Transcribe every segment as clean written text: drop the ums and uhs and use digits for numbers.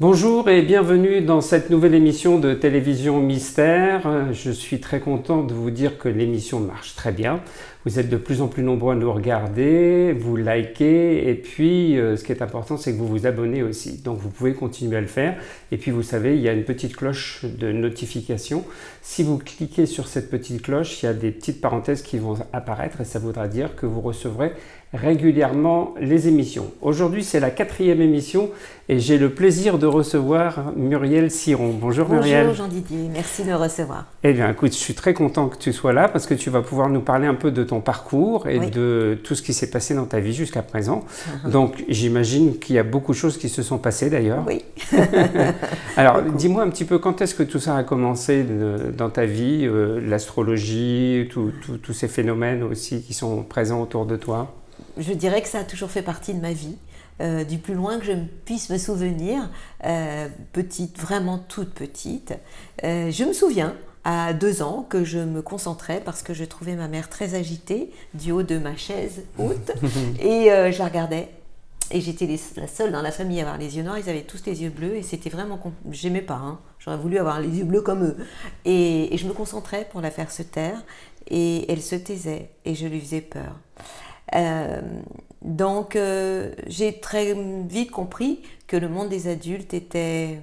Bonjour et bienvenue dans cette nouvelle émission de télévision Mystère. Je suis très content de vous dire que l'émission marche très bien. Vous êtes de plus en plus nombreux à nous regarder, vous likez et puis ce qui est important c'est que vous vous abonnez aussi. Donc vous pouvez continuer à le faire et puis vous savez il y a une petite cloche de notification. Si vous cliquez sur cette petite cloche, il y a des petites parenthèses qui vont apparaître et ça voudra dire que vous recevrez régulièrement les émissions. Aujourd'hui c'est la 4e émission et j'ai le plaisir de recevoir Muriel Ciron. Bonjour Muriel. Bonjour Jean-Didier, merci de me recevoir. Eh bien écoute, je suis très content que tu sois là parce que tu vas pouvoir nous parler un peu de ton parcours et de tout ce qui s'est passé dans ta vie jusqu'à présent. Donc j'imagine qu'il y a beaucoup de choses qui se sont passées d'ailleurs. Oui. Alors dis-moi un petit peu quand est-ce que tout ça a commencé dans ta vie, l'astrologie, tous ces phénomènes aussi qui sont présents autour de toi? Je dirais que ça a toujours fait partie de ma vie. Du plus loin que je puisse me souvenir, petite, vraiment toute petite. Je me souviens à 2 ans que je me concentrais parce que je trouvais ma mère très agitée du haut de ma chaise haute et je la regardais. Et j'étais la seule dans la famille à avoir les yeux noirs, ils avaient tous les yeux bleus et c'était vraiment... J'aimais pas, hein. J'aurais voulu avoir les yeux bleus comme eux. Et je me concentrais pour la faire se taire et elle se taisait et je lui faisais peur. Donc j'ai très vite compris que le monde des adultes était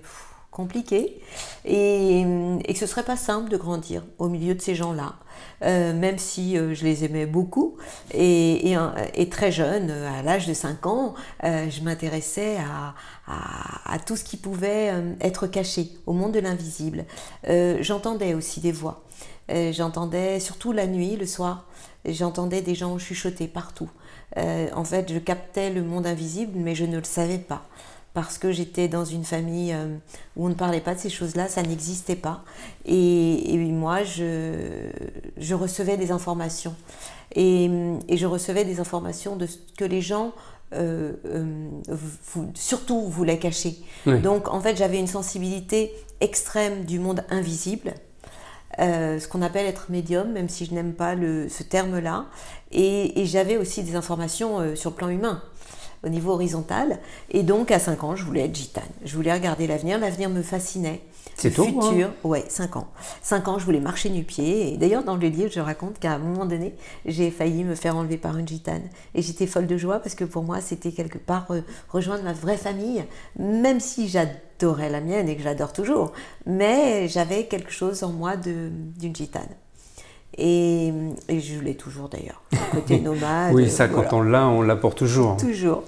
compliqué et que ce serait pas simple de grandir au milieu de ces gens-là, même si je les aimais beaucoup et très jeune, à l'âge de 5 ans, je m'intéressais à tout ce qui pouvait être caché, au monde de l'invisible. J'entendais aussi des voix, j'entendais surtout la nuit, le soir, j'entendais des gens chuchoter partout. En fait, je captais le monde invisible, mais je ne le savais pas. Parce que j'étais dans une famille où on ne parlait pas de ces choses-là, ça n'existait pas. Et moi, je recevais des informations. Et je recevais des informations de ce que les gens surtout voulaient cacher. Oui. Donc, en fait, j'avais une sensibilité extrême du monde invisible. Ce qu'on appelle être médium, même si je n'aime pas ce terme-là. Et j'avais aussi des informations sur le plan humain, au niveau horizontal. Et donc, à 5 ans, je voulais être gitane. Je voulais regarder l'avenir. L'avenir me fascinait. C'est tôt, futur, hein. Ouais, 5 ans. 5 ans, je voulais marcher nu-pied. Et d'ailleurs, dans le livre, je raconte qu'à un moment donné, j'ai failli me faire enlever par une gitane. Et j'étais folle de joie parce que pour moi, c'était quelque part rejoindre ma vraie famille, même si j'adorais la mienne et que j'adore toujours. Mais j'avais quelque chose en moi d'une gitane. Et je l'ai toujours d'ailleurs, le côté nomade. Oui, ça, quand voilà. On l'a pour toujours. Toujours.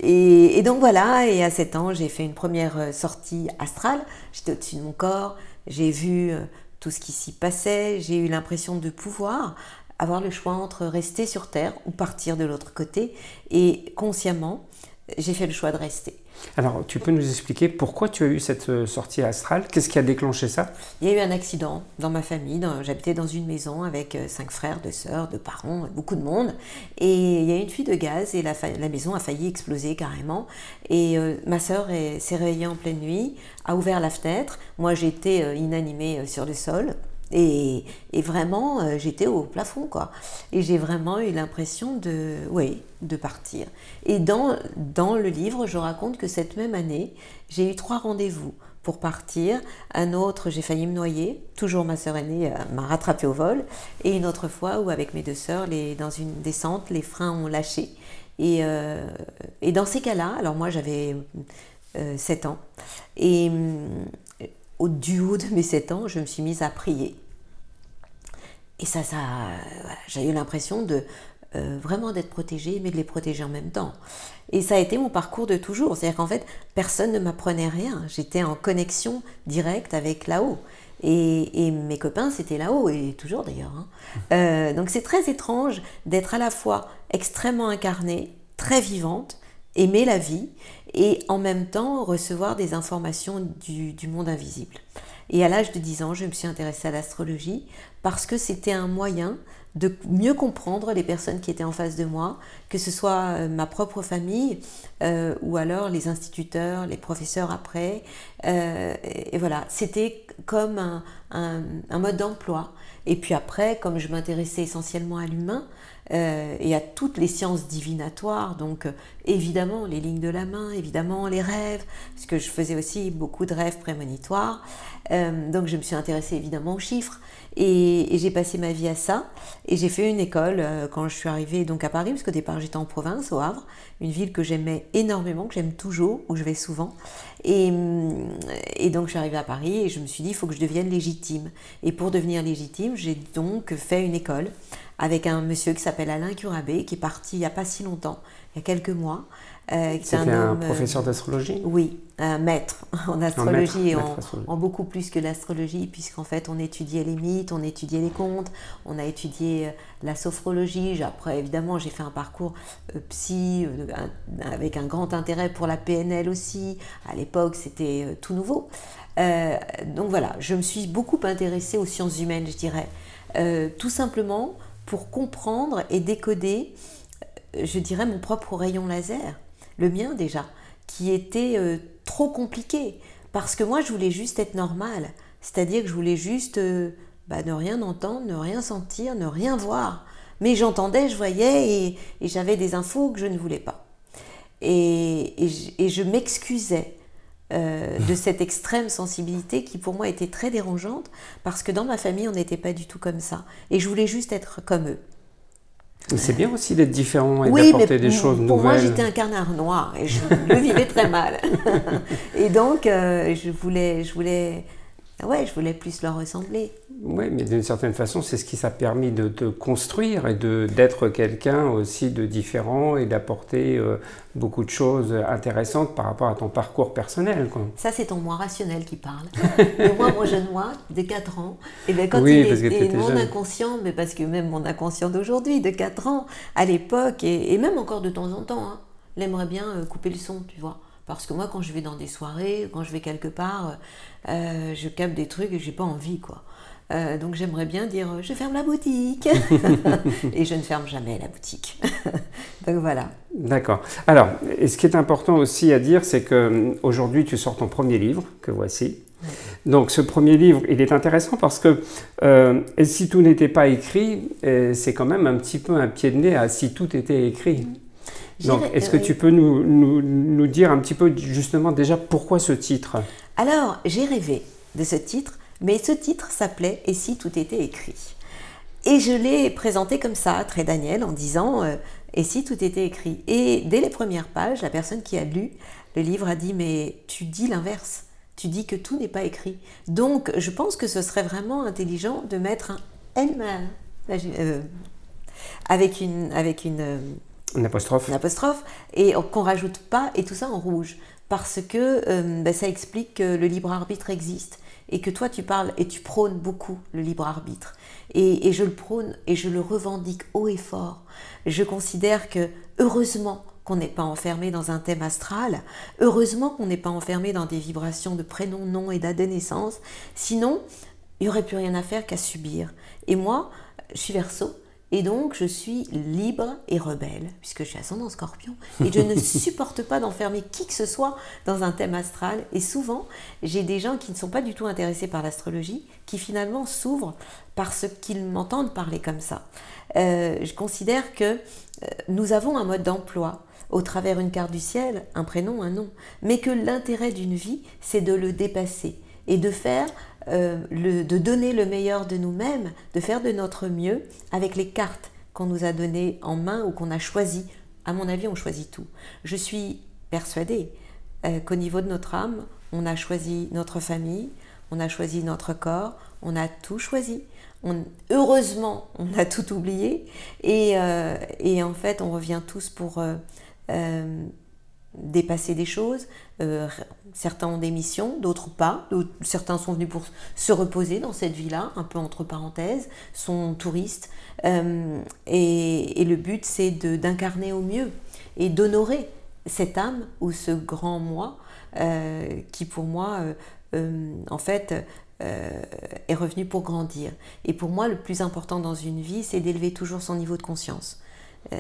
Et donc voilà, et à 7 ans, j'ai fait une première sortie astrale. J'étais au-dessus de mon corps, j'ai vu tout ce qui s'y passait, j'ai eu l'impression de pouvoir avoir le choix entre rester sur Terre ou partir de l'autre côté. Et consciemment, j'ai fait le choix de rester. Alors, tu peux nous expliquer pourquoi tu as eu cette sortie astrale? Qu'est-ce qui a déclancé ça? Il y a eu un accident dans ma famille. J'habitais dans une maison avec 5 frères, 2 sœurs, 2 parents, beaucoup de monde. Et il y a eu une fuite de gaz et la maison a failli exploser carrément. Et ma sœur s'est réveillée en pleine nuit, a ouvert la fenêtre. Moi, j'étais inanimée sur le sol. Et vraiment, j'étais au plafond, quoi. Et j'ai vraiment eu l'impression de partir. Et dans le livre, je raconte que cette même année, j'ai eu 3 rendez-vous pour partir. Un autre, j'ai failli me noyer. Toujours ma sœur aînée m'a rattrapée au vol. Et une autre fois où, avec mes 2 sœurs, dans une descente, les freins ont lâché. Et dans ces cas-là, alors moi, j'avais 7 ans. Et du haut de mes 7 ans, je me suis mise à prier. Et voilà, j'ai eu l'impression de vraiment d'être protégée, mais de les protéger en même temps. Et ça a été mon parcours de toujours. C'est-à-dire qu'en fait, personne ne m'apprenait rien. J'étais en connexion directe avec là-haut. Et mes copains, c'était là-haut, et toujours d'ailleurs. Hein. Donc c'est très étrange d'être à la fois extrêmement incarnée, très vivante, aimer la vie, et en même temps recevoir des informations du monde invisible. Et à l'âge de 10 ans, je me suis intéressée à l'astrologie parce que c'était un moyen de mieux comprendre les personnes qui étaient en face de moi, que ce soit ma propre famille ou alors les instituteurs, les professeurs après. Et voilà, c'était comme un mode d'emploi. Et puis après, comme je m'intéressais essentiellement à l'humain et à toutes les sciences divinatoires, donc évidemment les lignes de la main, évidemment les rêves, parce que je faisais aussi beaucoup de rêves prémonitoires, donc je me suis intéressée évidemment aux chiffres. Et j'ai passé ma vie à ça, et j'ai fait une école quand je suis arrivée donc à Paris, parce qu'au départ j'étais en province, au Havre, une ville que j'aimais énormément, que j'aime toujours, où je vais souvent. Et donc je suis arrivée à Paris et je me suis dit il faut que je devienne légitime. Et pour devenir légitime, j'ai donc fait une école avec un monsieur qui s'appelle Alain Curabé, qui est parti il n'y a pas si longtemps, il y a quelques mois. C'était un professeur d'astrologie? Oui, un maître en astrologie, et en beaucoup plus que l'astrologie, puisqu'en fait on étudiait les mythes, on étudiait les contes, on a étudié la sophrologie. Après évidemment j'ai fait un parcours psy avec un grand intérêt pour la PNL aussi. À l'époque c'était tout nouveau. Donc voilà, je me suis beaucoup intéressée aux sciences humaines, je dirais, tout simplement pour comprendre et décoder, je dirais, mon propre rayon laser. Le mien déjà, qui était trop compliqué, parce que moi je voulais juste être normale, c'est-à-dire que je voulais juste ne rien entendre, ne rien sentir, ne rien voir, mais j'entendais, je voyais et j'avais des infos que je ne voulais pas. Et je m'excusais de cette extrême sensibilité qui pour moi était très dérangeante, parce que dans ma famille on n'était pas du tout comme ça, et je voulais juste être comme eux. C'est bien aussi d'être différent et d'apporter des choses nouvelles. Pour moi, j'étais un canard noir et je le vivais très mal. Et donc, je voulais plus leur ressembler. Oui, mais d'une certaine façon, c'est ce qui t'a permis de te construire et d'être quelqu'un aussi de différent et d'apporter beaucoup de choses intéressantes par rapport à ton parcours personnel, quoi. Ça, c'est ton moi rationnel qui parle. Et moi, mon jeune moi, de 4 ans, et bien quand oui, il était mon jeune. inconscient, mais parce que même mon inconscient d'aujourd'hui, de 4 ans, à l'époque, et même encore de temps en temps, hein, il aimerait bien couper le son, tu vois. Parce que moi, quand je vais dans des soirées, quand je vais quelque part, je capte des trucs et j'ai pas envie, quoi. Donc j'aimerais bien dire je ferme la boutique et je ne ferme jamais la boutique. Donc voilà. D'accord. Alors, et ce qui est important aussi à dire, c'est qu'aujourd'hui tu sors ton premier livre, que voici. Ouais. Donc ce premier livre, il est intéressant parce que et si tout n'était pas écrit, c'est quand même un petit peu un pied de nez à si tout était écrit. Donc, est-ce que tu peux nous dire un petit peu justement déjà pourquoi ce titre? Alors, j'ai rêvé de ce titre, mais ce titre s'appelait « Et si tout était écrit ?» Et je l'ai présenté comme ça, très Daniel, en disant « Et si tout était écrit ?» Et dès les premières pages, la personne qui a lu le livre a dit « Mais tu dis l'inverse, tu dis que tout n'est pas écrit. » Donc, je pense que ce serait vraiment intelligent de mettre un « N » avec une apostrophe, et qu'on ne rajoute pas, et tout ça en rouge, parce que ça explique que le libre arbitre existe, et que toi tu parles et tu prônes beaucoup le libre arbitre, et je le prône et je le revendique haut et fort. Je considère que heureusement qu'on n'est pas enfermé dans un thème astral, heureusement qu'on n'est pas enfermé dans des vibrations de prénom, nom et date de naissance, sinon il n'y aurait plus rien à faire qu'à subir. Et moi, je suis Verseau, et donc je suis libre et rebelle, puisque je suis ascendant Scorpion, et je ne supporte pas d'enfermer qui que ce soit dans un thème astral. Et souvent, j'ai des gens qui ne sont pas du tout intéressés par l'astrologie, qui finalement s'ouvrent parce qu'ils m'entendent parler comme ça. Je considère que nous avons un mode d'emploi, au travers une carte du ciel, un prénom, un nom, mais que l'intérêt d'une vie, c'est de le dépasser et de faire de donner le meilleur de nous-mêmes, de faire de notre mieux avec les cartes qu'on nous a données en main ou qu'on a choisies. À mon avis, on choisit tout. Je suis persuadée qu'au niveau de notre âme, on a choisi notre famille, on a choisi notre corps, on a tout choisi. Heureusement, on a tout oublié et en fait, on revient tous pour dépasser des choses. Certains ont des missions, d'autres pas. Certains sont venus pour se reposer dans cette vie-là, un peu entre parenthèses, sont touristes. Et le but, c'est d'incarner au mieux et d'honorer cette âme ou ce grand moi qui, pour moi, en fait, est revenu pour grandir. Et pour moi, le plus important dans une vie, c'est d'élever toujours son niveau de conscience.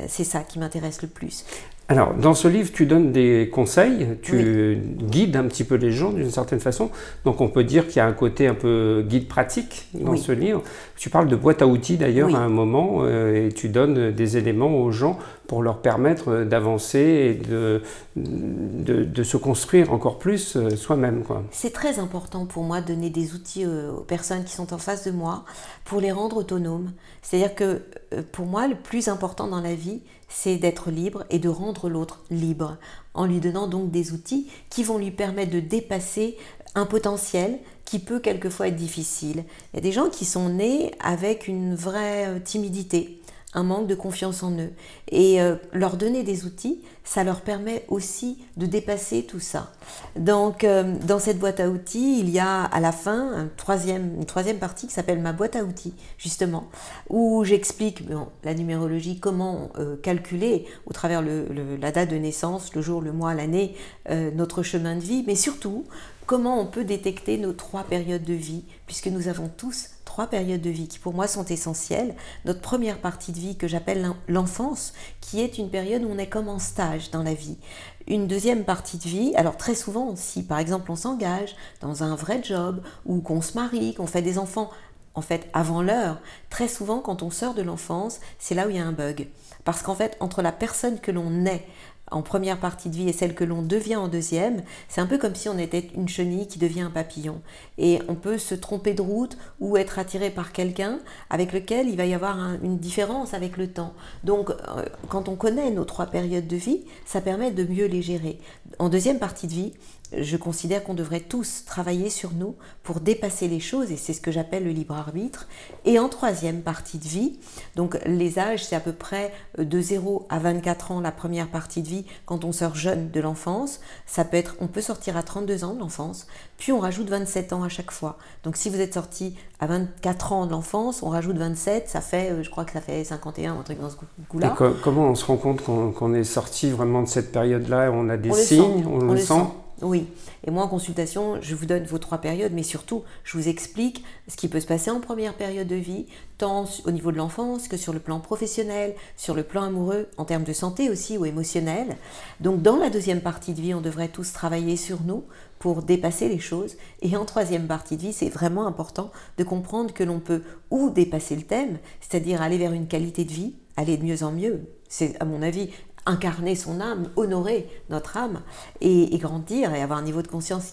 C'est ça qui m'intéresse le plus. Alors, dans ce livre, tu donnes des conseils, tu guides un petit peu les gens d'une certaine façon. Donc, on peut dire qu'il y a un côté un peu guide pratique dans ce livre. Tu parles de boîte à outils d'ailleurs à un moment et tu donnes des éléments aux gens pour leur permettre d'avancer et de se construire encore plus soi-même, quoi. C'est très important pour moi de donner des outils aux personnes qui sont en face de moi pour les rendre autonomes. C'est-à-dire que pour moi, le plus important dans la vie, c'est d'être libre et de rendre l'autre libre, en lui donnant donc des outils qui vont lui permettre de dépasser un potentiel qui peut quelquefois être difficile. Il y a des gens qui sont nés avec une vraie timidité, un manque de confiance en eux. Et leur donner des outils, ça leur permet aussi de dépasser tout ça. Donc, dans cette boîte à outils, il y a à la fin une troisième partie qui s'appelle ma boîte à outils, justement, où j'explique la numérologie, comment calculer au travers la date de naissance, le jour, le mois, l'année, notre chemin de vie, mais surtout, comment on peut détecter nos 3 périodes de vie, puisque nous avons tous 3 périodes de vie qui pour moi sont essentielles. Notre première partie de vie que j'appelle l'enfance, qui est une période où on est comme en stage dans la vie. Une deuxième partie de vie, alors très souvent, si par exemple on s'engage dans un vrai job, ou qu'on se marie, qu'on fait des enfants, en fait avant l'heure, très souvent quand on sort de l'enfance, c'est là où il y a un bug. Parce qu'en fait, entre la personne que l'on est en première partie de vie et celle que l'on devient en deuxième, c'est un peu comme si on était une chenille qui devient un papillon. Et on peut se tromper de route ou être attiré par quelqu'un avec lequel il va y avoir une différence avec le temps. Donc, quand on connaît nos 3 périodes de vie, ça permet de mieux les gérer. En deuxième partie de vie, je considère qu'on devrait tous travailler sur nous pour dépasser les choses, et c'est ce que j'appelle le libre arbitre. Et en troisième partie de vie, donc les âges, c'est à peu près de 0 à 24 ans la première partie de vie quand on sort jeune de l'enfance. On peut sortir à 32 ans de l'enfance, puis on rajoute 27 ans à chaque fois. Donc si vous êtes sorti à 24 ans de l'enfance, on rajoute 27, ça fait, je crois que ça fait 51, un truc dans ce goût-là. Comment on se rend compte qu'on est sorti vraiment de cette période-là? On a des signes, on le sent. Oui, et moi en consultation, je vous donne vos 3 périodes, mais surtout, je vous explique ce qui peut se passer en première période de vie, tant au niveau de l'enfance que sur le plan professionnel, sur le plan amoureux, en termes de santé aussi ou émotionnel. Donc dans la deuxième partie de vie, on devrait tous travailler sur nous pour dépasser les choses. Et en troisième partie de vie, c'est vraiment important de comprendre que l'on peut ou dépasser le thème, c'est-à-dire aller vers une qualité de vie, aller de mieux en mieux. C'est à mon avis incarner son âme, honorer notre âme et grandir et avoir un niveau de conscience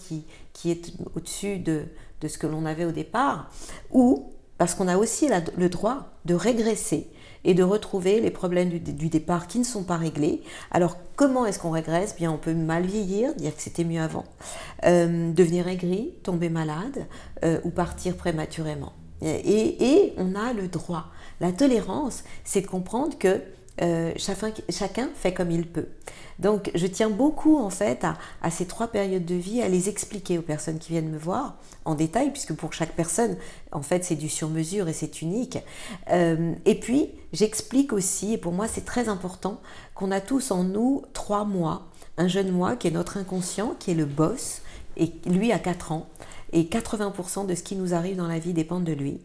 qui est au-dessus de ce que l'on avait au départ, ou parce qu'on a aussi le droit de régresser et de retrouver les problèmes du départ qui ne sont pas réglés. Alors comment est-ce qu'on régresse? Bien, on peut mal vieillir, dire que c'était mieux avant, devenir aigri, tomber malade ou partir prématurément. Et on a le droit. La tolérance, c'est de comprendre que chacun fait comme il peut. Donc je tiens beaucoup en fait à ces 3 périodes de vie, à les expliquer aux personnes qui viennent me voir en détail, puisque pour chaque personne en fait c'est du sur-mesure et c'est unique. Et puis j'explique aussi, et pour moi c'est très important, qu'on a tous en nous 3 mois, un jeune moi qui est notre inconscient, qui est le boss, et lui a 4 ans, et 80% de ce qui nous arrive dans la vie dépend de lui.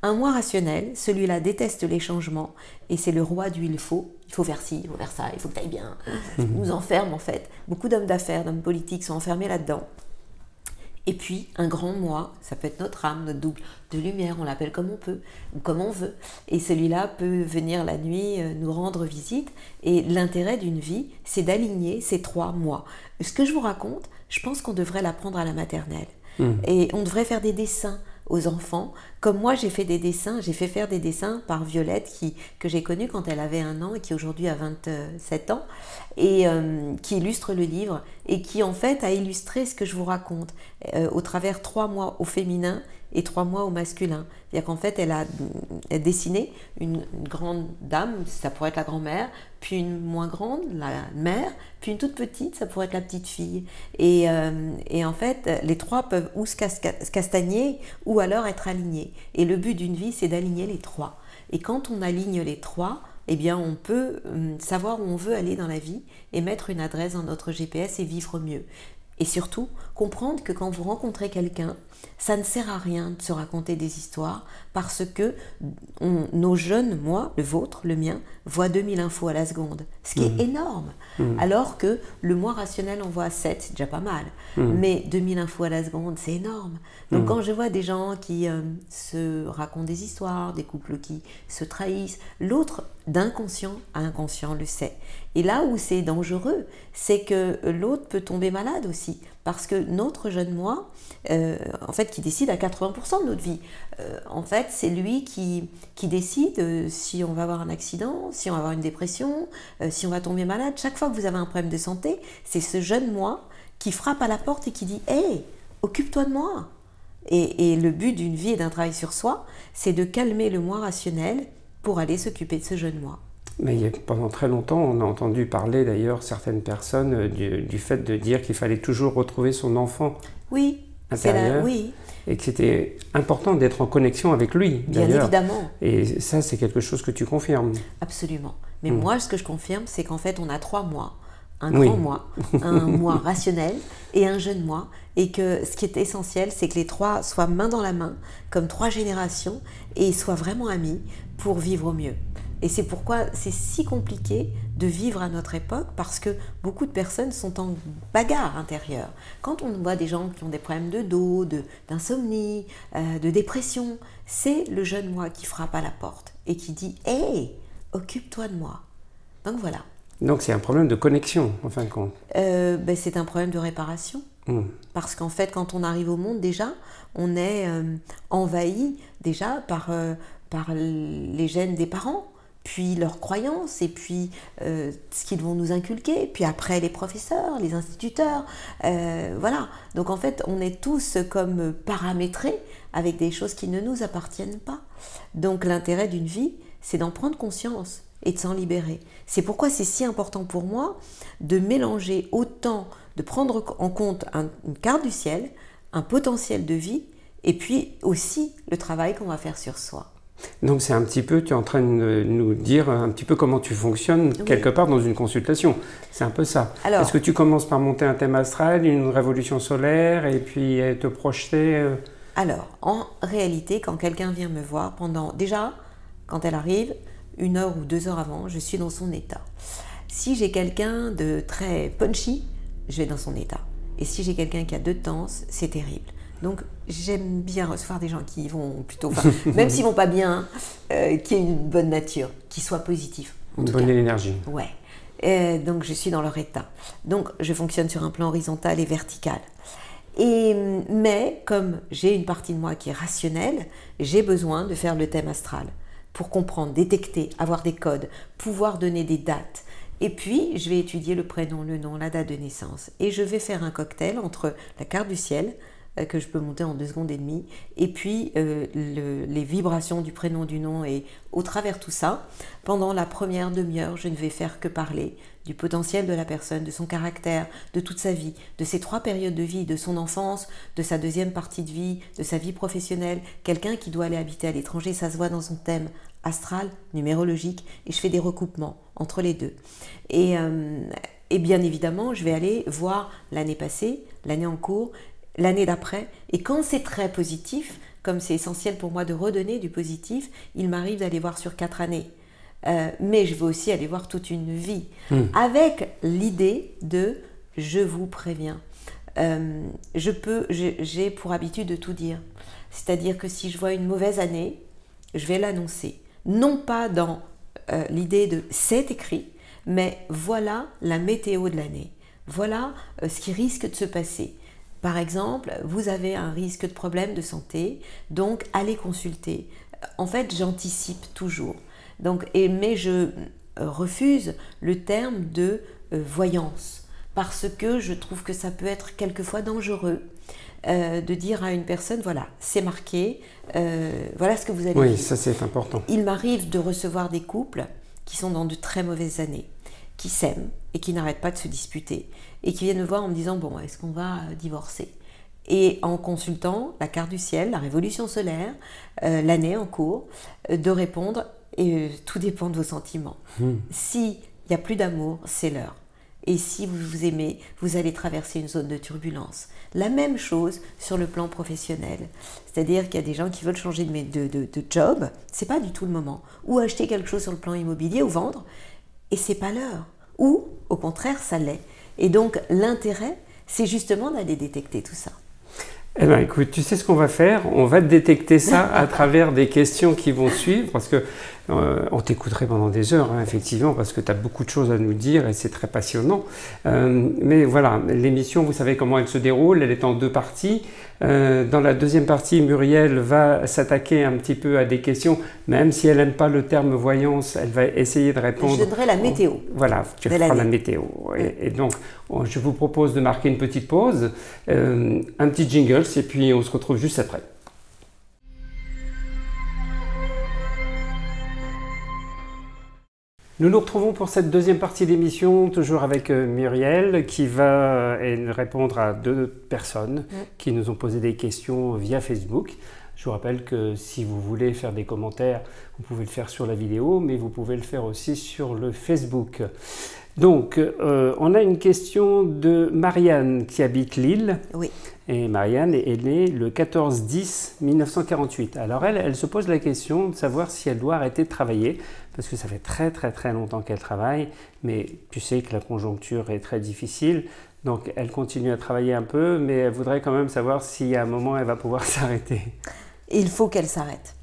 Un moi rationnel, celui-là déteste les changements et c'est le roi du il faut faire ci, il faut faire ça, il faut que tu ailles bien. Il nous enferme en fait. Beaucoup d'hommes d'affaires, d'hommes politiques sont enfermés là-dedans. Et puis un grand moi, ça peut être notre âme, notre double de lumière, on l'appelle comme on peut ou comme on veut. Et celui-là peut venir la nuit nous rendre visite. Et l'intérêt d'une vie, c'est d'aligner ces 3 moi. Ce que je vous raconte, je pense qu'on devrait l'apprendre à la maternelle. Et on devrait faire des dessins aux enfants, comme moi j'ai fait des dessins, j'ai fait faire des dessins par Violette que j'ai connue quand elle avait 1 an et qui aujourd'hui a 27 ans et qui illustre le livre et qui en fait a illustré ce que je vous raconte au travers 3 mois au féminin et 3 mois au masculin. C'est-à-dire qu'en fait elle a dessiné une grande dame, ça pourrait être la grand-mère, puis une moins grande, la mère, puis une toute petite, ça pourrait être la petite fille. Et en fait, les 3 peuvent ou se castagner ou alors être alignés. Et le but d'une vie, c'est d'aligner les 3. Et quand on aligne les 3, eh bien, on peut savoir où on veut aller dans la vie et mettre une adresse dans notre GPS et vivre mieux. Et surtout, comprendre que quand vous rencontrez quelqu'un, ça ne sert à rien de se raconter des histoires parce que nos jeunes, moi, le vôtre, le mien, voient 2000 infos à la seconde, ce qui est énorme. Alors que le moi rationnel en voit 7, c'est déjà pas mal. Mais 2000 infos à la seconde, c'est énorme. Donc quand je vois des gens qui se racontent des histoires, des couples qui se trahissent, l'autre d'inconscient à inconscient le sait. Et là où c'est dangereux, c'est que l'autre peut tomber malade aussi. Parce que notre jeune moi, en fait, qui décide à 80% de notre vie, en fait, c'est lui qui décide si on va avoir un accident, si on va avoir une dépression, si on va tomber malade. Chaque fois que vous avez un problème de santé, c'est ce jeune moi qui frappe à la porte et qui dit « Hey, occupe-toi de moi !» Et le but d'une vie et d'un travail sur soi, c'est de calmer le moi rationnel pour aller s'occuper de ce jeune moi. Mais pendant très longtemps, on a entendu parler d'ailleurs certaines personnes du fait de dire qu'il fallait toujours retrouver son enfant intérieur. Oui. Et que c'était important d'être en connexion avec lui, bien d'ailleurs. Évidemment. Et ça, c'est quelque chose que tu confirmes. Absolument. Mais moi, ce que je confirme, c'est qu'en fait, on a 3 mois. Un grand moi, un moi rationnel et un jeune moi. Et que ce qui est essentiel, c'est que les 3 soient main dans la main, comme 3 générations, et soient vraiment amis pour vivre au mieux. Et c'est pourquoi c'est si compliqué de vivre à notre époque, parce que beaucoup de personnes sont en bagarre intérieure. Quand on voit des gens qui ont des problèmes de dos, d'insomnie, de dépression, c'est le jeune moi qui frappe à la porte et qui dit « Hey, occupe-toi de moi ». Donc voilà. Donc c'est un problème de connexion, en fin de compte. C'est un problème de réparation. Parce qu'en fait, quand on arrive au monde, déjà, on est envahi déjà par les gènes des parents, puis leurs croyances, et puis ce qu'ils vont nous inculquer, puis après les professeurs, les instituteurs, voilà. Donc en fait, on est tous comme paramétrés avec des choses qui ne nous appartiennent pas. Donc l'intérêt d'une vie, c'est d'en prendre conscience et de s'en libérer. C'est pourquoi c'est si important pour moi de mélanger autant, de prendre en compte une carte du ciel, un potentiel de vie, et puis aussi le travail qu'on va faire sur soi. Donc c'est un petit peu, tu es en train de nous dire un petit peu comment tu fonctionnes quelque part dans une consultation. C'est un peu ça. Est-ce que tu commences par monter un thème astral, une révolution solaire, et puis te projeter Alors, en réalité, quand quelqu'un vient me voir, déjà, quand elle arrive, 1 heure ou 2 heures avant, je suis dans son état. Si j'ai quelqu'un de très punchy, je vais dans son état. Et si j'ai quelqu'un qui a 2 tenses, c'est terrible. Donc j'aime bien recevoir des gens qui vont plutôt, même s'ils vont pas bien, qui aient une bonne nature, qui soient positifs. Une bonne énergie. Ouais. Donc je suis dans leur état. Donc je fonctionne sur un plan horizontal et vertical. Mais comme j'ai une partie de moi qui est rationnelle, j'ai besoin de faire le thème astral pour comprendre, détecter, avoir des codes, pouvoir donner des dates. Et puis, je vais étudier le prénom, le nom, la date de naissance. Et je vais faire un cocktail entre la carte du ciel, que je peux monter en 2 secondes et demie, et puis les vibrations du prénom, du nom. Et au travers tout ça, pendant la première demi-heure, je ne vais faire que parler du potentiel de la personne, de son caractère, de toute sa vie, de ses 3 périodes de vie, de son enfance, de sa deuxième partie de vie, de sa vie professionnelle. Quelqu'un qui doit aller habiter à l'étranger, ça se voit dans son thème astral, numérologique, et je fais des recoupements entre les deux. Et bien évidemment, je vais aller voir l'année passée, l'année en cours, l'année d'après, et quand c'est très positif, comme c'est essentiel pour moi de redonner du positif, il m'arrive d'aller voir sur 4 années. Mais je veux aussi aller voir toute une vie, avec l'idée de « je vous préviens ». J'ai pour habitude de tout dire. C'est-à-dire que si je vois une mauvaise année, je vais l'annoncer. Non pas dans l'idée de « c'est écrit », mais voilà la météo de l'année. Voilà ce qui risque de se passer. Par exemple, vous avez un risque de problème de santé, donc allez consulter. En fait, j'anticipe toujours. Mais je refuse le terme de voyance, parce que je trouve que ça peut être quelquefois dangereux de dire à une personne, voilà, c'est marqué, voilà ce que vous allez vivre. Oui, ça c'est important. Il m'arrive de recevoir des couples qui sont dans de très mauvaises années, qui s'aiment et qui n'arrêtent pas de se disputer, et qui viennent me voir en me disant, bon, est-ce qu'on va divorcer ? Et en consultant la carte du ciel, la révolution solaire, l'année en cours, de répondre, et tout dépend de vos sentiments. S'il n'y a plus d'amour, c'est l'heure. Et si vous vous aimez, vous allez traverser une zone de turbulence. La même chose sur le plan professionnel. C'est-à-dire qu'il y a des gens qui veulent changer de job, c'est pas du tout le moment. Ou acheter quelque chose sur le plan immobilier ou vendre, et c'est pas l'heure. Ou, au contraire, ça l'est. Et donc, l'intérêt, c'est justement d'aller détecter tout ça. Eh bien, écoute, tu sais ce qu'on va faire? On va détecter ça à travers des questions qui vont suivre, parce que on t'écouterait pendant des heures, hein, effectivement, parce que tu as beaucoup de choses à nous dire et c'est très passionnant. Mais voilà, l'émission, vous savez comment elle se déroule, elle est en 2 parties. Dans la deuxième partie, Muriel va s'attaquer un petit peu à des questions, même si elle n'aime pas le terme voyance, elle va essayer de répondre. Je donnerai la météo. Voilà, tu feras la météo. Et donc, je vous propose de marquer une petite pause, un petit jingle, et puis on se retrouve juste après. Nous nous retrouvons pour cette deuxième partie d'émission, toujours avec Muriel, qui va répondre à 2 personnes qui nous ont posé des questions via Facebook. Je vous rappelle que si vous voulez faire des commentaires, vous pouvez le faire sur la vidéo, mais vous pouvez le faire aussi sur le Facebook. Donc, on a une question de Marianne qui habite Lille. Oui. Et Marianne est née le 14-10-1948. Alors elle se pose la question de savoir si elle doit arrêter de travailler, parce que ça fait très longtemps qu'elle travaille, mais tu sais que la conjoncture est très difficile, donc elle continue à travailler un peu, mais elle voudrait quand même savoir si à un moment elle va pouvoir s'arrêter. Il faut qu'elle s'arrête.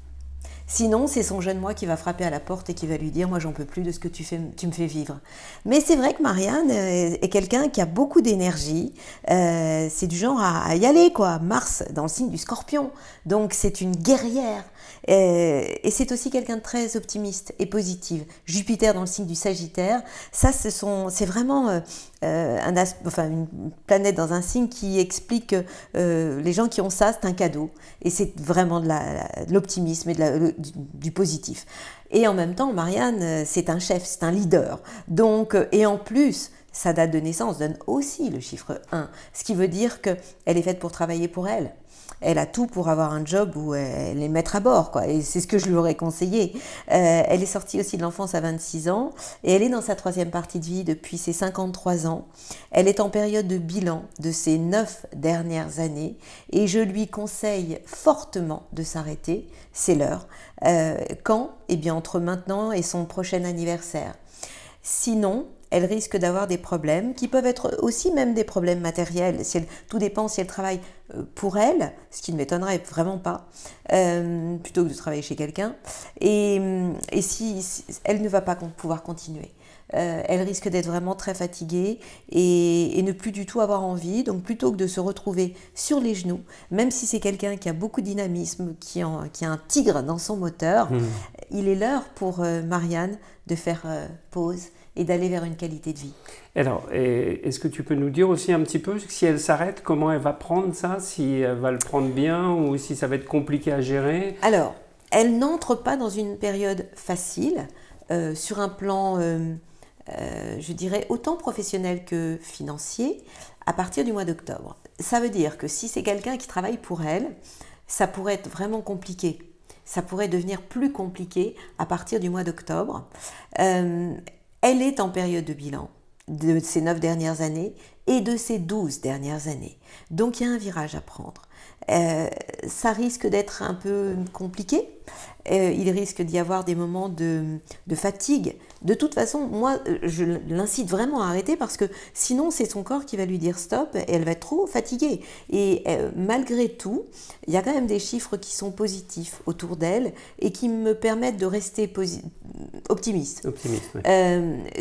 Sinon, c'est son jeune moi qui va frapper à la porte et qui va lui dire « Moi, j'en peux plus de ce que tu me fais vivre. » Mais c'est vrai que Marianne est quelqu'un qui a beaucoup d'énergie. C'est du genre à y aller, quoi. Mars, dans le signe du Scorpion. Donc, c'est une guerrière. Et c'est aussi quelqu'un de très optimiste et positive. Jupiter dans le signe du Sagittaire, ça, c'est vraiment une planète dans un signe qui explique que les gens qui ont ça, c'est un cadeau. Et c'est vraiment de l'optimisme et du positif. Et en même temps, Marianne, c'est un chef, c'est un leader. Donc, et en plus, sa date de naissance donne aussi le chiffre 1, ce qui veut dire qu'elle est faite pour travailler pour elle. Elle a tout pour avoir un job où elle est maître à bord, quoi. Et c'est ce que je lui aurais conseillé. Elle est sortie aussi de l'enfance à 26 ans et elle est dans sa 3e partie de vie depuis ses 53 ans. Elle est en période de bilan de ses 9 dernières années et je lui conseille fortement de s'arrêter. C'est l'heure. Quand? Eh bien, entre maintenant et son prochain anniversaire. Sinon, elle risque d'avoir des problèmes qui peuvent être aussi même des problèmes matériels. Tout dépend si elle travaille pour elle, ce qui ne m'étonnerait vraiment pas, plutôt que de travailler chez quelqu'un, et si elle ne va pas pouvoir continuer. Elle risque d'être vraiment très fatiguée et ne plus du tout avoir envie. Donc plutôt que de se retrouver sur les genoux, même si c'est quelqu'un qui a beaucoup de dynamisme, qui a un tigre dans son moteur, il est l'heure pour Marianne de faire pause et d'aller vers une qualité de vie. Alors, est-ce que tu peux nous dire aussi un petit peu si elle s'arrête, comment elle va prendre ça, si elle va le prendre bien ou si ça va être compliqué à gérer? Alors, elle n'entre pas dans une période facile sur un plan, je dirais, autant professionnel que financier à partir du mois d'octobre. Ça veut dire que si c'est quelqu'un qui travaille pour elle, ça pourrait être vraiment compliqué. Ça pourrait devenir plus compliqué à partir du mois d'octobre. Elle est en période de bilan de ces 9 dernières années et de ces 12 dernières années. Donc, il y a un virage à prendre. Ça risque d'être un peu compliqué. Il risque d'y avoir des moments de fatigue. De toute façon, moi, je l'incite vraiment à arrêter parce que sinon, c'est son corps qui va lui dire stop et elle va être trop fatiguée. Et malgré tout, il y a quand même des chiffres qui sont positifs autour d'elle et qui me permettent de rester optimiste. Optimiste, oui.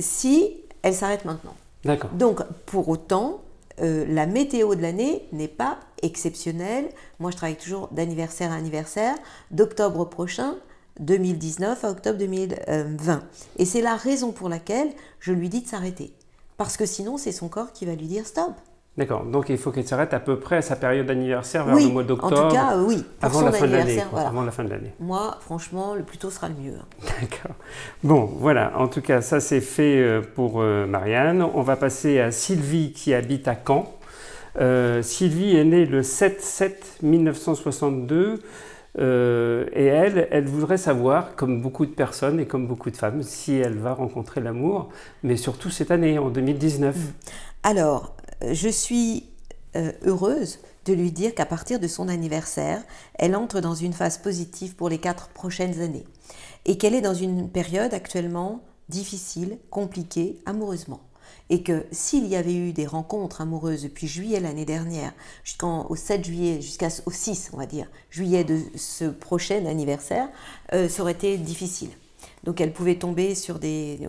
Si elle s'arrête maintenant. D'accord. Donc, pour autant, la météo de l'année n'est pas exceptionnelle. Moi, je travaille toujours d'anniversaire à anniversaire, d'octobre prochain 2019 à octobre 2020. Et c'est la raison pour laquelle je lui dis de s'arrêter. Parce que sinon, c'est son corps qui va lui dire stop. D'accord, donc il faut qu'elle s'arrête à peu près à sa période d'anniversaire vers le mois d'octobre. En tout cas, oui. Avant la fin de l'année. Voilà. Avant la fin de l'année. Moi, franchement, le plus tôt sera le mieux. D'accord. Bon, voilà, en tout cas, ça c'est fait pour Marianne. On va passer à Sylvie qui habite à Caen. Sylvie est née le 7-7-1962. Et elle voudrait savoir, comme beaucoup de personnes et comme beaucoup de femmes, si elle va rencontrer l'amour, mais surtout cette année, en 2019. Alors, je suis heureuse de lui dire qu'à partir de son anniversaire, elle entre dans une phase positive pour les 4 prochaines années et qu'elle est dans une période actuellement difficile, compliquée, amoureusement. Et que s'il y avait eu des rencontres amoureuses depuis juillet l'année dernière jusqu'au 7 juillet, jusqu'au 6, on va dire, juillet de ce prochain anniversaire, ça aurait été difficile. Donc elle pouvait tomber sur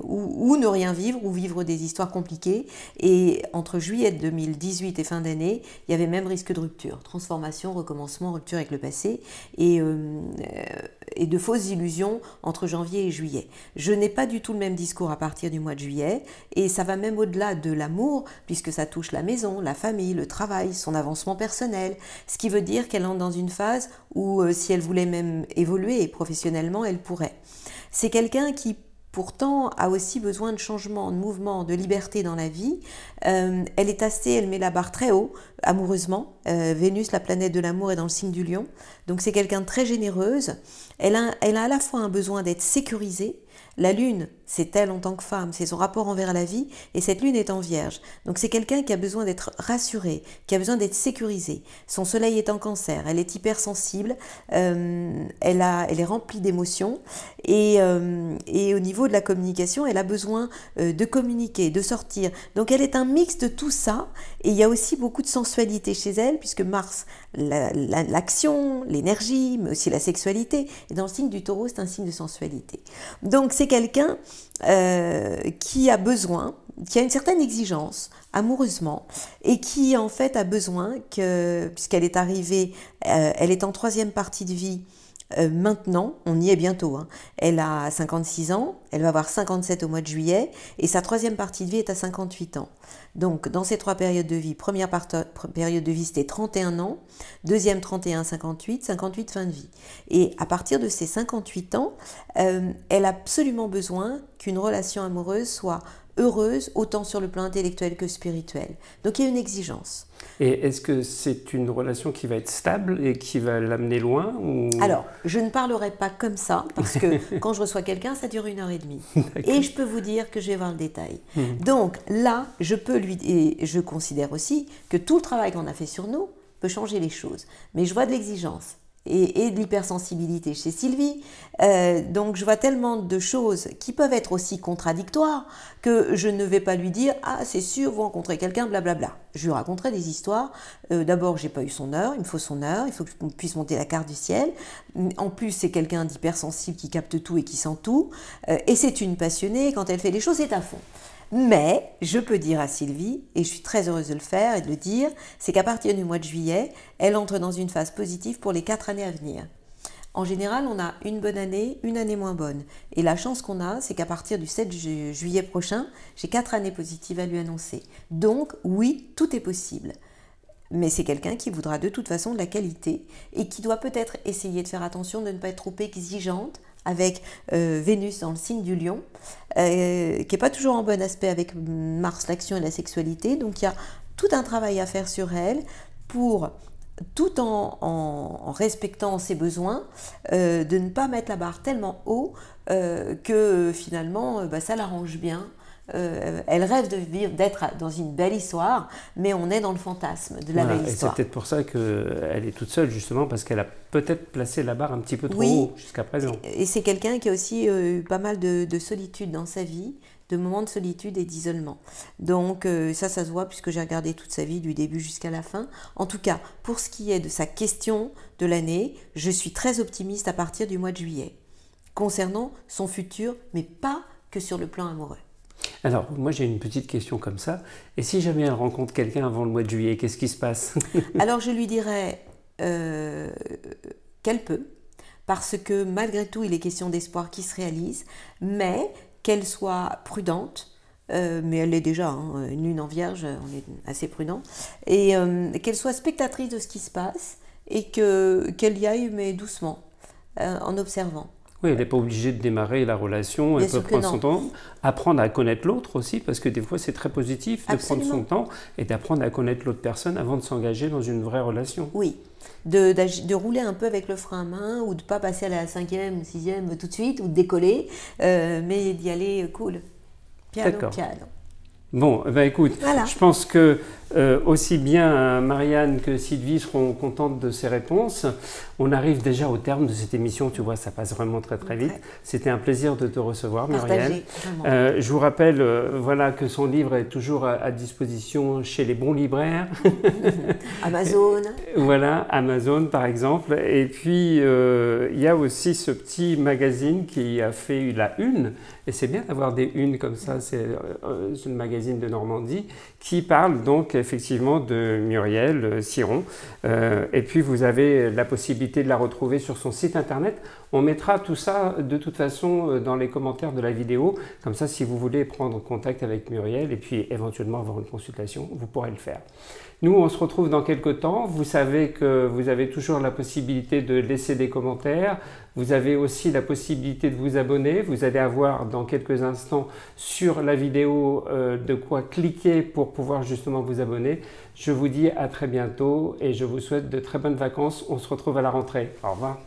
ou ne rien vivre, ou vivre des histoires compliquées. Et entre juillet 2018 et fin d'année, il y avait même risque de rupture. Transformation, recommencement, rupture avec le passé. Et de fausses illusions entre janvier et juillet. Je n'ai pas du tout le même discours à partir du mois de juillet. Et ça va même au-delà de l'amour, puisque ça touche la maison, la famille, le travail, son avancement personnel. Ce qui veut dire qu'elle entre dans une phase où, si elle voulait même évoluer professionnellement, elle pourrait. C'est quelqu'un qui, pourtant, a aussi besoin de changement, de mouvement, de liberté dans la vie. Elle met la barre très haut, amoureusement. Vénus, la planète de l'amour, est dans le signe du lion. Donc c'est quelqu'un de très généreuse. Elle a à la fois un besoin d'être sécurisée. La lune, c'est elle en tant que femme, c'est son rapport envers la vie, et cette lune est en vierge. Donc c'est quelqu'un qui a besoin d'être rassuré, qui a besoin d'être sécurisé. Son soleil est en cancer, elle est hypersensible, elle est remplie d'émotions, et au niveau de la communication, elle a besoin de communiquer, de sortir. Donc elle est un mix de tout ça, et il y a aussi beaucoup de sensualité chez elle, puisque Mars, l'action, l'énergie, mais aussi la sexualité, et dans le signe du Taureau, c'est un signe de sensualité. Donc c'est quelqu'un qui a besoin, qui a une certaine exigence amoureusement et qui en fait a besoin que, puisqu'elle est arrivée, elle est en 3e partie de vie maintenant, on y est bientôt, hein. Elle a 56 ans, elle va avoir 57 au mois de juillet et sa 3e partie de vie est à 58 ans. Donc dans ces 3 périodes de vie, première période de vie c'était 31 ans, deuxième 31, 58, 58 fin de vie. Et à partir de ces 58 ans, elle a absolument besoin qu'une relation amoureuse soit heureuse, autant sur le plan intellectuel que spirituel. Donc il y a une exigence. Et est-ce que c'est une relation qui va être stable et qui va l'amener loin ou... Alors, je ne parlerai pas comme ça, parce que quand je reçois quelqu'un, ça dure 1h30. Et je peux vous dire que je vais voir le détail. Donc là, et je considère aussi que tout le travail qu'on a fait sur nous peut changer les choses. Mais je vois de l'exigence. Et de l'hypersensibilité chez Sylvie. Donc je vois tellement de choses qui peuvent être aussi contradictoires que je ne vais pas lui dire « Ah, c'est sûr, vous rencontrez quelqu'un, blablabla ». Je lui raconterai des histoires. D'abord, j'ai pas eu son heure, il me faut son heure, il faut que je puisse monter la carte du ciel. En plus, c'est quelqu'un d'hypersensible qui capte tout et qui sent tout. Et c'est une passionnée, quand elle fait les choses, c'est à fond. Mais je peux dire à Sylvie, et je suis très heureuse de le faire et de le dire, c'est qu'à partir du mois de juillet, elle entre dans une phase positive pour les 4 années à venir. En général, on a une bonne année, une année moins bonne. Et la chance qu'on a, c'est qu'à partir du 7 juillet prochain, j'ai 4 années positives à lui annoncer. Donc oui, tout est possible. Mais c'est quelqu'un qui voudra de toute façon de la qualité et qui doit peut-être essayer de faire attention de ne pas être trop exigeante avec Vénus dans le signe du lion, qui n'est pas toujours en bon aspect avec Mars, l'action et la sexualité. Donc il y a tout un travail à faire sur elle pour, tout en respectant ses besoins, de ne pas mettre la barre tellement haut que finalement ça l'arrange bien. Elle rêve d'être dans une belle histoire, mais on est dans le fantasme de la belle histoire. Et c'est peut-être pour ça qu'elle est toute seule, justement, parce qu'elle a peut-être placé la barre un petit peu trop haut jusqu'à présent. Et c'est quelqu'un qui a aussi eu pas mal de solitude dans sa vie, de moments de solitude et d'isolement. Donc ça se voit puisque j'ai regardé toute sa vie du début jusqu'à la fin. En tout cas, pour ce qui est de sa question de l'année, je suis très optimiste à partir du mois de juillet, concernant son futur, mais pas que sur le plan amoureux. Alors, moi j'ai une petite question comme ça. Et si jamais elle rencontre quelqu'un avant le mois de juillet, qu'est-ce qui se passe? Alors je lui dirais qu'elle peut, parce que malgré tout, il est question d'espoir qui se réalise, mais qu'elle soit prudente, mais elle l'est déjà, hein, une lune en vierge, on est assez prudent, et qu'elle soit spectatrice de ce qui se passe, et qu'elle y aille, mais doucement, en observant. Oui, elle n'est pas obligée de démarrer la relation, elle peut prendre son temps, apprendre à connaître l'autre aussi, parce que des fois c'est très positif de prendre son temps et d'apprendre à connaître l'autre personne avant de s'engager dans une vraie relation. Oui, de rouler un peu avec le frein à main ou de ne pas passer à la 5e ou 6e tout de suite ou de décoller, mais d'y aller cool, piano, piano. Bon, ben écoute, voilà. Je pense que aussi bien Marianne que Sylvie seront contentes de ces réponses. On arrive déjà au terme de cette émission, tu vois, ça passe vraiment très très vite. C'était un plaisir de te recevoir, Muriel. Je vous rappelle voilà, que son livre est toujours à disposition chez les bons libraires. Amazon. Voilà, Amazon par exemple. Et puis, il y a aussi ce petit magazine qui a fait la une. Et c'est bien d'avoir des unes comme ça, c'est le magazine de Normandie, qui parle donc effectivement de Muriel Ciron. Et puis vous avez la possibilité de la retrouver sur son site internet. On mettra tout ça de toute façon dans les commentaires de la vidéo. Comme ça, si vous voulez prendre contact avec Muriel et puis éventuellement avoir une consultation, vous pourrez le faire. Nous, on se retrouve dans quelques temps. Vous savez que vous avez toujours la possibilité de laisser des commentaires. Vous avez aussi la possibilité de vous abonner. Vous allez avoir dans quelques instants sur la vidéo de quoi cliquer pour pouvoir justement vous abonner. Je vous dis à très bientôt et je vous souhaite de très bonnes vacances. On se retrouve à la rentrée. Au revoir.